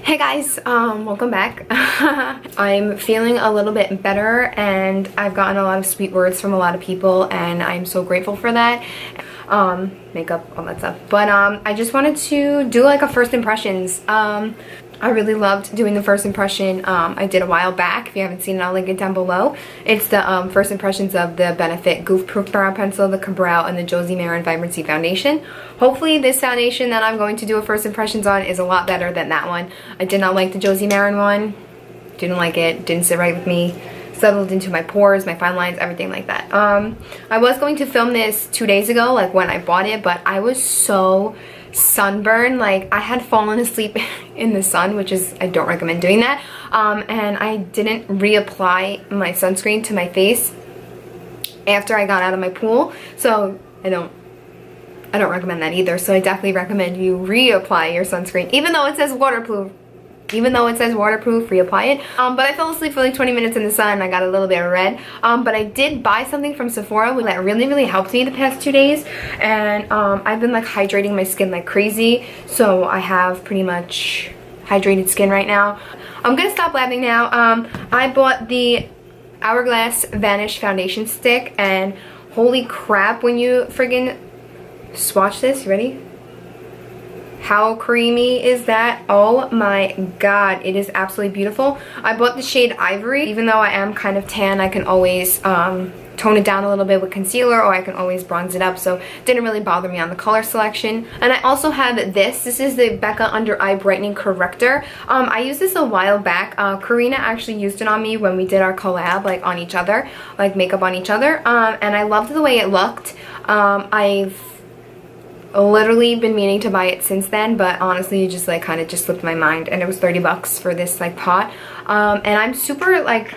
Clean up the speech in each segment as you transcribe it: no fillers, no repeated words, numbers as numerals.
Hey guys, welcome back. I'm feeling a little bit better and I've gotten a lot of sweet words from a lot of people and I'm so grateful for that. Makeup, all that stuff. But I just wanted to do like a first impressions. I really loved doing the first impression I did a while back. If you haven't seen it, I'll link it down below. It's the first impressions of the Benefit Goof Proof Brow Pencil, the Cabral, and the Josie Maran Vibrancy Foundation. Hopefully this foundation that I'm going to do a first impressions on is a lot better than that one. I did not like the Josie Maran one. Didn't like it. Didn't sit right with me. Settled into my pores, my fine lines, everything like that. I was going to film this 2 days ago, like when I bought it, but I was so sunburned. Like I had fallen asleep in the sun, which is, I don't recommend doing that. And I didn't reapply my sunscreen to my face after I got out of my pool. So I don't recommend that either. So I definitely recommend you reapply your sunscreen, even though it says waterproof. Reapply it. But I fell asleep for like 20 minutes in the sun and I got a little bit red. But I did buy something from Sephora that really helped me the past 2 days. And I've been like hydrating my skin like crazy. So I have pretty much hydrated skin right now. I'm gonna stop blabbing now. I bought the Hourglass Vanish Foundation Stick and holy crap, when you friggin' swatch this, you ready? How creamy is that? Oh my god, it is absolutely beautiful. I bought the shade Ivory. Even though I am kind of tan, I can always tone it down a little bit with concealer, or I can always bronze it up, so it didn't really bother me on the color selection. And I also have this. This is the Becca Under Eye Brightening Corrector. I used this a while back. Karina actually used it on me when we did our collab, like on each other, like makeup on each other. And I loved the way it looked. I've literally been meaning to buy it since then, but honestly it just like kind of just slipped my mind, and it was 30 bucks for this like pot. And I'm super like,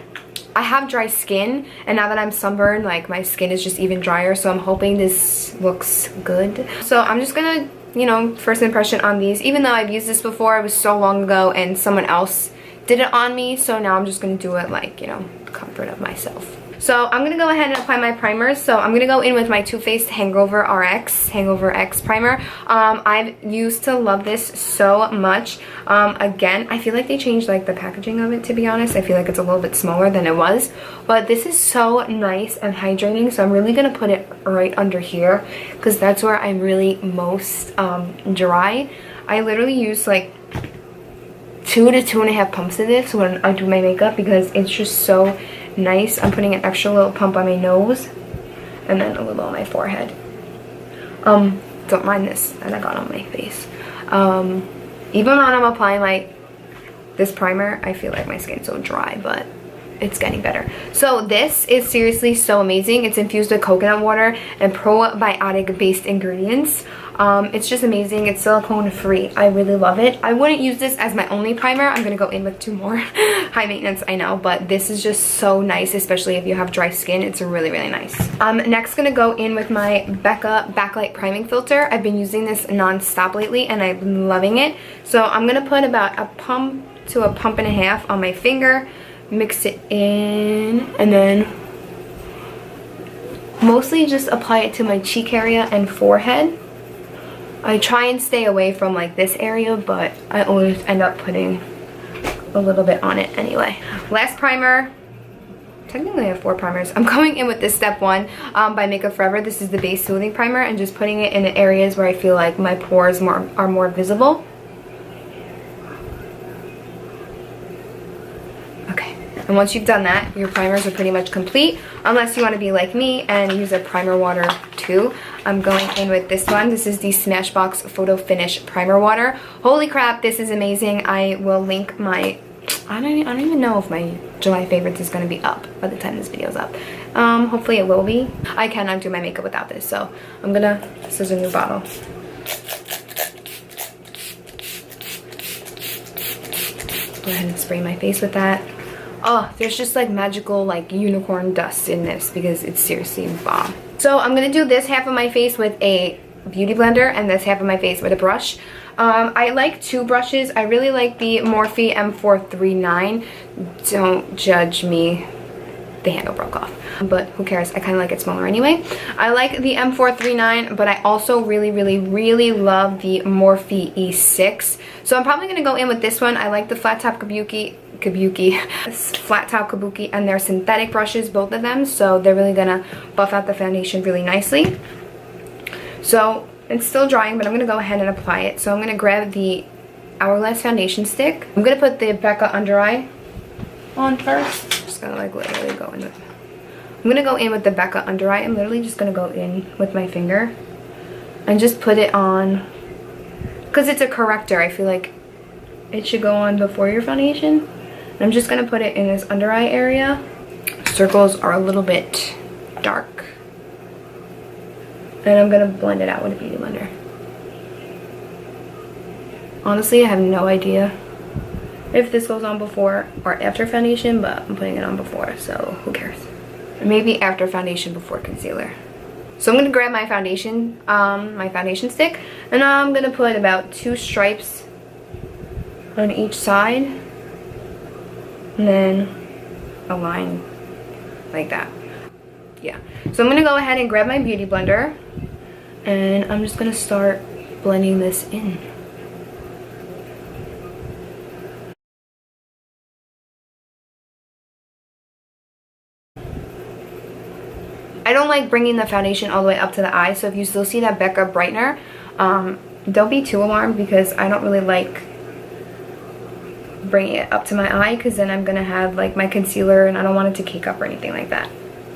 I have dry skin, and now that I'm sunburned, like my skin is just even drier, so I'm hoping this looks good. So I'm just gonna, you know, first impression on these, even though I've used this before. It was so long ago and someone else did it on me, so now I'm just gonna do it like, you know, comfort of myself. So I'm going to go ahead and apply my primers. So I'm going to go in with my Too Faced Hangover X primer. I've used to love this so much. Again, I feel like they changed like the packaging of it, to be honest. I feel like it's a little bit smaller than it was. But this is so nice and hydrating. So I'm really going to put it right under here, because that's where I'm really most dry. I literally use like 2 to 2.5 pumps of this when I do my makeup, because it's just so nice. I'm putting an extra little pump on my nose and then a little on my forehead. Don't mind this that I got on my face. Even when I'm applying like this primer, I feel like my skin's so dry, but it's getting better. So this is seriously so amazing. It's infused with coconut water and probiotic based ingredients. It's just amazing. It's silicone free. I really love it. I wouldn't use this as my only primer. I'm gonna go in with 2 more. High maintenance, I know, but this is just so nice, especially if you have dry skin. It's really nice. Next gonna go in with my Becca Backlight Priming Filter. I've been using this non-stop lately and I've been loving it. So I'm gonna put about a pump to a pump and a half on my finger, mix it in, and then mostly just apply it to my cheek area and forehead. I try and stay away from like this area, but I always end up putting a little bit on it anyway. Last primer. Technically I have 4 primers. I'm going in with this Step 1 by Makeup Forever. This is the Base Soothing Primer, and just putting it in the areas where I feel like my pores are more visible. And once you've done that, your primers are pretty much complete, unless you want to be like me and use a primer water too. I'm going in with this one. This is the Smashbox Photo Finish Primer Water. Holy crap, this is amazing. I will link my, I don't even know if my July favorites is going to be up by the time this video is up. Hopefully it will be. I cannot do my makeup without this, so I'm gonna, this is a new bottle. Go ahead and spray my face with that. Oh, there's just like magical like unicorn dust in this, because it's seriously bomb. So I'm gonna do this half of my face with a beauty blender and this half of my face with a brush. I like 2 brushes. I really like the Morphe M439. Don't judge me. the handle broke off. But who cares? I kind of like it smaller anyway. I like the M439, but I also really love the Morphe E6. So I'm probably going to go in with this one. I like the flat top flat top kabuki, and they're synthetic brushes, both of them. So they're really going to buff out the foundation really nicely. So it's still drying, but I'm going to go ahead and apply it. So I'm going to grab the Hourglass foundation stick. I'm going to put the Becca under eye on first. Just going to like literally go in with, I'm going to go in with the Becca under eye. I'm literally just going to go in with my finger and just put it on, because it's a corrector. I feel like it should go on before your foundation. And I'm just going to put it in this under eye area. Circles are a little bit dark. And I'm going to blend it out with a beauty blender. Honestly, I have no idea if this goes on before or after foundation, but I'm putting it on before, so who cares? Maybe after foundation, before concealer. So I'm going to grab my foundation stick, and I'm going to put about 2 stripes on each side, and then a line like that. Yeah. So I'm going to go ahead and grab my beauty blender, and I'm just going to start blending this in. I don't like bringing the foundation all the way up to the eye, so if you still see that Becca brightener, don't be too alarmed, because I don't really like bringing it up to my eye, because then I'm going to have like my concealer and I don't want it to cake up or anything like that.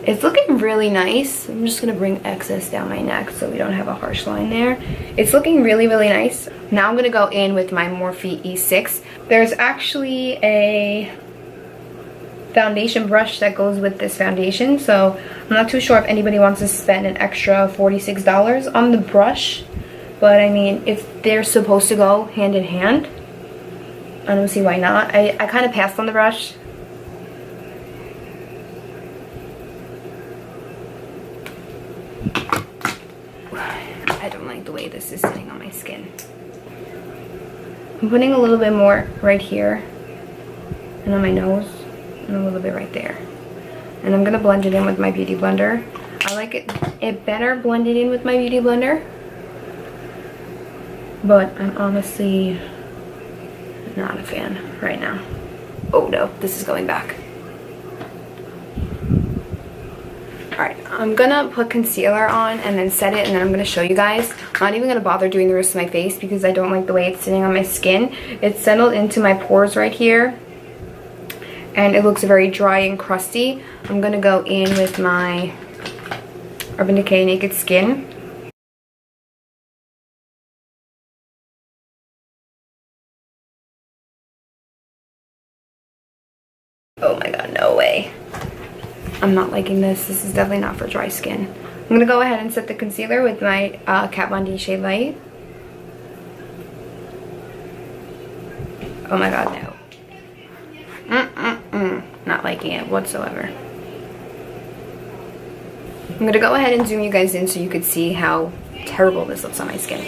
It's looking really nice. I'm just going to bring excess down my neck so we don't have a harsh line there. It's looking really nice. Now I'm going to go in with my Morphe E6. There's actually a foundation brush that goes with this foundation, so I'm not too sure if anybody wants to spend an extra $46 on the brush, but I mean, if they're supposed to go hand in hand, I don't see why not. I kind of passed on the brush. I don't like the way this is sitting on my skin. I'm putting a little bit more right here and on my nose, and a little bit right there. And I'm going to blend it in with my beauty blender. I like it better blended in with my beauty blender, but I'm honestly not a fan right now. Oh no, this is going back. Alright, I'm gonna put concealer on and then set it, and then I'm gonna show you guys. I'm not even gonna bother doing the rest of my face because I don't like the way it's sitting on my skin. It's settled into my pores right here, and it looks very dry and crusty. I'm gonna go in with my Urban Decay Naked Skin. Oh my god, no way. I'm not liking this. This is definitely not for dry skin. I'm going to go ahead and set the concealer with my Kat Von D Shade Light. Oh my god, no. Not liking it whatsoever. I'm going to go ahead and zoom you guys in so you could see how terrible this looks on my skin.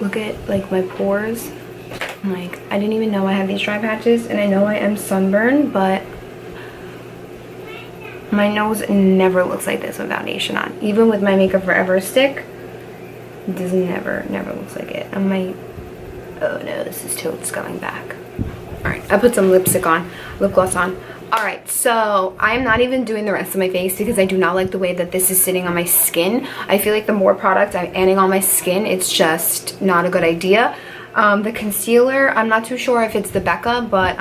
Look at like my pores. Like, I didn't even know I had these dry patches, and I know I am sunburned, but my nose never looks like this with foundation on. Even with my Makeup Forever stick, this never looks like it. I'm like, oh no, this is totes going back. Alright, I put some lipstick on, lip gloss on. Alright, so I'm not even doing the rest of my face because I do not like the way that this is sitting on my skin. I feel like the more product I'm adding on my skin, it's just not a good idea. The concealer, I'm not too sure if it's the Becca, but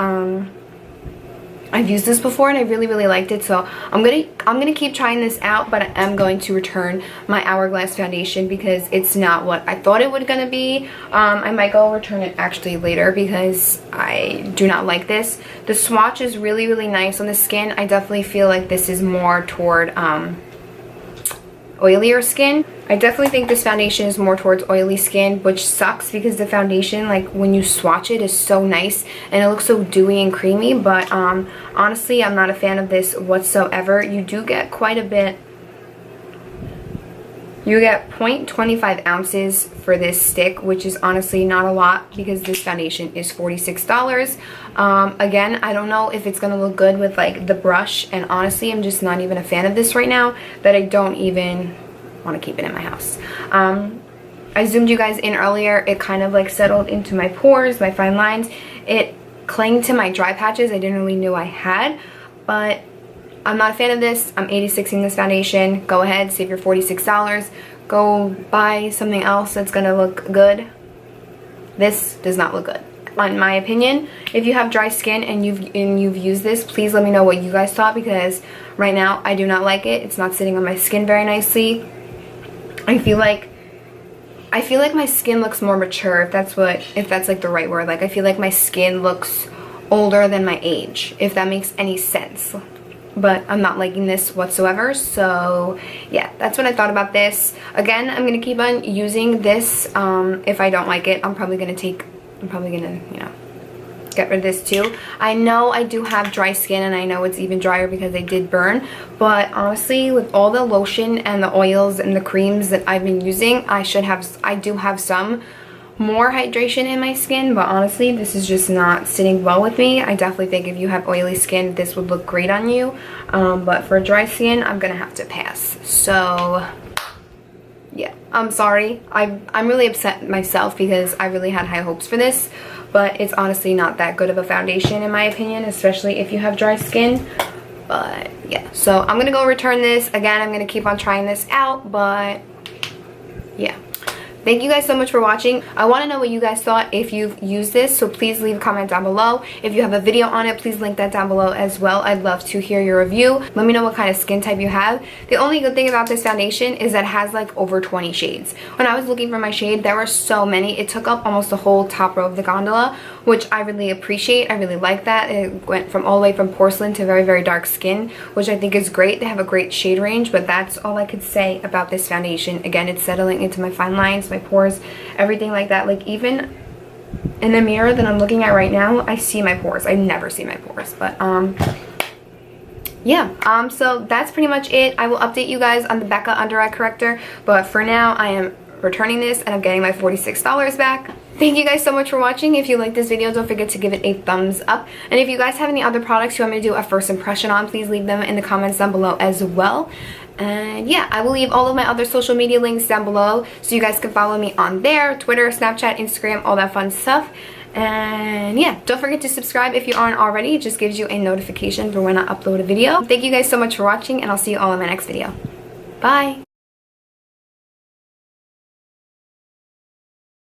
I've used this before and I really liked it, so I'm gonna keep trying this out, but I am going to return my Hourglass foundation because it's not what I thought it was gonna be. I might go return it actually later because I do not like this. The swatch is really nice on the skin. I definitely feel like this is more toward oilier skin. I definitely think this foundation is more towards oily skin, which sucks because the foundation, like when you swatch it, is so nice and it looks so dewy and creamy, but honestly, I'm not a fan of this whatsoever. You do get quite a bit You get 0.25 ounces for this stick, which is honestly not a lot because this foundation is $46. Again, I don't know if it's gonna look good with like the brush, and honestly I'm just not even a fan of this right now, that I don't even want to keep it in my house. I zoomed you guys in earlier. It kind of like settled into my pores, my fine lines. It clung to my dry patches I didn't really know I had, but I'm not a fan of this. I'm 86ing this foundation. Go ahead, save your $46. Go buy something else that's gonna look good. This does not look good, in my opinion. If you have dry skin and you've used this, please let me know what you guys thought, because right now I do not like it. It's not sitting on my skin very nicely. I feel like my skin looks more mature, if that's like the right word. Like I feel like my skin looks older than my age, if that makes any sense. But I'm not liking this whatsoever. So yeah, that's what I thought about this. Again, I'm gonna keep on using this. If I don't like it, I'm probably gonna you know, get rid of this too. I know I do have dry skin, and I know it's even drier because I did burn, but honestly with all the lotion and the oils and the creams that I've been using, I do have some more hydration in my skin, but honestly this is just not sitting well with me. I definitely think if you have oily skin, this would look great on you, but for dry skin, I'm gonna have to pass. So yeah, I'm sorry. I'm really upset myself because I really had high hopes for this, but it's honestly not that good of a foundation in my opinion, especially if you have dry skin. But yeah, so I'm gonna go return this. Again, I'm gonna keep on trying this out, but yeah. Thank you guys so much for watching. I want to know what you guys thought if you've used this, so please leave a comment down below. If you have a video on it, please link that down below as well. I'd love to hear your review. Let me know what kind of skin type you have. The only good thing about this foundation is that it has like over 20 shades. When I was looking for my shade, there were so many. It took up almost the whole top row of the gondola, which I really appreciate. I really like that. It went from all the way from porcelain to very, very dark skin, which I think is great. They have a great shade range, but that's all I could say about this foundation. Again, it's settling into my fine lines, my pores, everything like that. Like even in the mirror that I'm looking at right now, I see my pores. I never see my pores, but yeah, so that's pretty much it. I will update you guys on the Becca under eye corrector, but for now I am returning this and I'm getting my $46 back. Thank you guys so much for watching. If you like this video, don't forget to give it a thumbs up, and if you guys have any other products you want me to do a first impression on, please leave them in the comments down below as well. And yeah, I will leave all of my other social media links down below so you guys can follow me on there, Twitter, Snapchat, Instagram, all that fun stuff. And yeah, don't forget to subscribe if you aren't already. It just gives you a notification for when I upload a video. Thank you guys so much for watching, and I'll see you all in my next video. Bye!